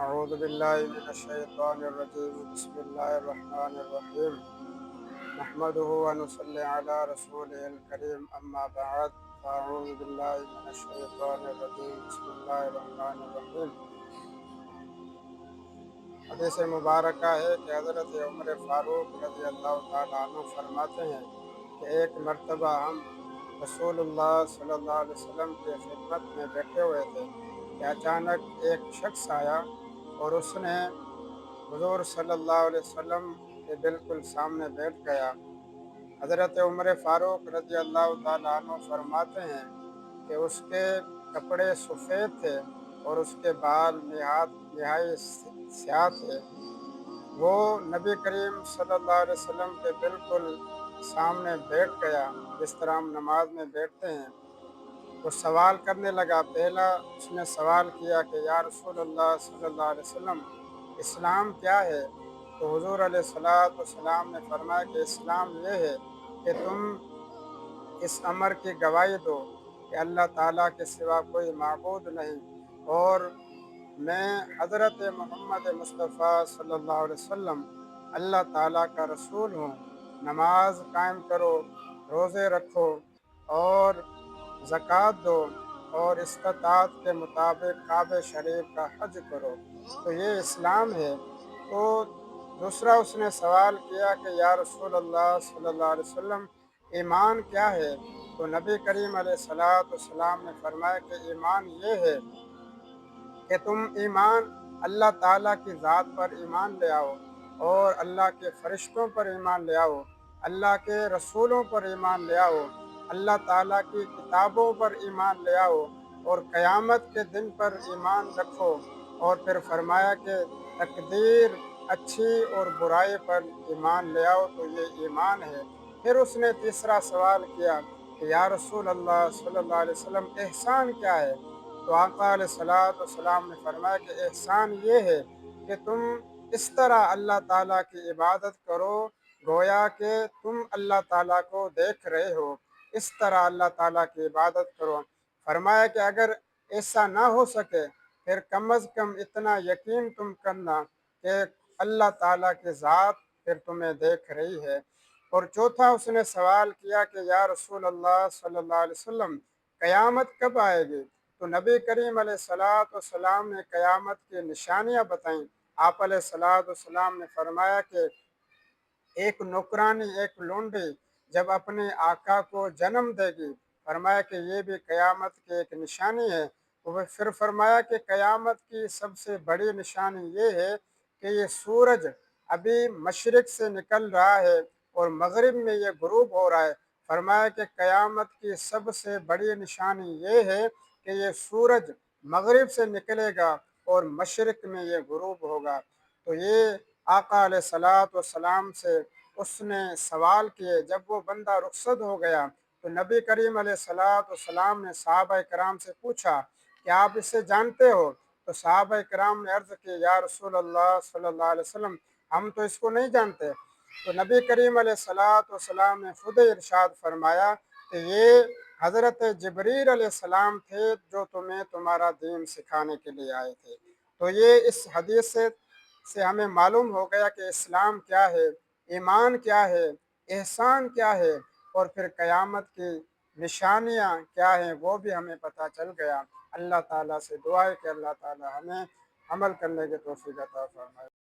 اعوذ باللہ من الشیطان الرجیم بسم اللہ الرحمن الرحیم نحمده ونصلی علی رسوله الکریم اما بعد فاعوذ باللہ من الشیطان الرجیم بسم اللہ الرحمن الرحیم۔ حدیث مبارکہ ہے کہ حضرت عمر فاروق رضی اللہ تعالیٰ عنہ فرماتے ہیں کہ ایک مرتبہ ہم رسول اللہ صلی اللہ علیہ وسلم کی خدمت میں بیٹھے ہوئے تھے کہ اچانک ایک شخص آیا اور اس نے حضور صلی اللہ علیہ وسلم کے بالکل سامنے بیٹھ گیا۔ حضرت عمر فاروق رضی اللہ تعالیٰ عنہ فرماتے ہیں کہ اس کے کپڑے سفید تھے اور اس کے بال نہایت سیاہ تھے۔ وہ نبی کریم صلی اللہ علیہ وسلم کے بالکل سامنے بیٹھ گیا جس طرح ہم نماز میں بیٹھتے ہیں۔ وہ سوال کرنے لگا۔ پہلا اس نے سوال کیا کہ یا رسول اللہ صلی اللہ علیہ وسلم اسلام کیا ہے؟ تو حضور علیہ السلام نے فرمایا کہ اسلام یہ ہے کہ تم اس امر کی گواہی دو کہ اللہ تعالیٰ کے سوا کوئی معبود نہیں اور میں حضرت محمد مصطفیٰ صلی اللہ علیہ وسلم اللہ تعالیٰ کا رسول ہوں۔ نماز قائم کرو، روزے رکھو اور زکوٰۃ دو اور استطاعت کے مطابق کعبہ شریف کا حج کرو، تو یہ اسلام ہے۔ تو دوسرا اس نے سوال کیا کہ یا رسول اللہ صلی اللہ علیہ وسلم ایمان کیا ہے؟ تو نبی کریم علیہ السلام نے فرمایا کہ ایمان یہ ہے کہ تم اللہ تعالیٰ کی ذات پر ایمان لے آؤ اور اللہ کے فرشتوں پر ایمان لے آؤ، اللہ کے رسولوں پر ایمان لے آؤ، اللہ تعالیٰ کی کتابوں پر ایمان لے آؤ اور قیامت کے دن پر ایمان رکھو، اور پھر فرمایا کہ تقدیر اچھی اور برائی پر ایمان لے آؤ، تو یہ ایمان ہے۔ پھر اس نے تیسرا سوال کیا کہ یا رسول اللہ صلی اللہ علیہ وسلم احسان کیا ہے؟ تو آقا علیہ السلام نے فرمایا کہ احسان یہ ہے کہ تم اس طرح اللہ تعالیٰ کی عبادت کرو گویا کہ تم اللہ تعالیٰ کو دیکھ رہے ہو، اس طرح اللہ تعالیٰ کی عبادت کرو۔ فرمایا کہ اگر ایسا نہ ہو سکے پھر کم از کم اتنا یقین تم کرنا کہ اللہ تعالیٰ کی ذات پھر تمہیں دیکھ رہی ہے۔ اور چوتھا اس نے سوال کیا کہ یا رسول اللہ صلی اللہ علیہ وسلم قیامت کب آئے گی؟ تو نبی کریم علیہ السلام نے قیامت کی نشانیاں بتائیں۔ آپ علیہ السلام نے فرمایا کہ ایک نوکرانی، ایک لونڈی جب اپنے آقا کو جنم دے گی، فرمایا کہ یہ بھی قیامت کی ایک نشانی ہے۔ پھر فرمایا کہ قیامت کی سب سے بڑی نشانی یہ ہے کہ یہ سورج ابھی مشرق سے نکل رہا ہے اور مغرب میں یہ غروب ہو رہا ہے۔ فرمایا کہ قیامت کی سب سے بڑی نشانی یہ ہے کہ یہ سورج مغرب سے نکلے گا اور مشرق میں یہ غروب ہوگا۔ تو یہ آقا علیہ السلام سے اس نے سوال کیے۔ جب وہ بندہ رخصت ہو گیا تو نبی کریم علیہ السلام نے صحابہ کرام سے پوچھا کہ آپ اسے جانتے ہو؟ تو صحابہ کرام نے عرض کی یا رسول اللہ صلی اللہ علیہ وسلم ہم تو اس کو نہیں جانتے۔ تو نبی کریم علیہ السلام نے خود ارشاد فرمایا کہ یہ حضرت جبریل علیہ السلام تھے جو تمہیں تمہارا دین سکھانے کے لیے آئے تھے۔ تو یہ اس حدیث سے ہمیں معلوم ہو گیا کہ اسلام کیا ہے، ایمان کیا ہے، احسان کیا ہے، اور پھر قیامت کی نشانیاں کیا ہیں وہ بھی ہمیں پتہ چل گیا۔ اللہ تعالیٰ سے دعا ہے کہ اللہ تعالیٰ ہمیں عمل کرنے کے توفیق عطا فرمائے۔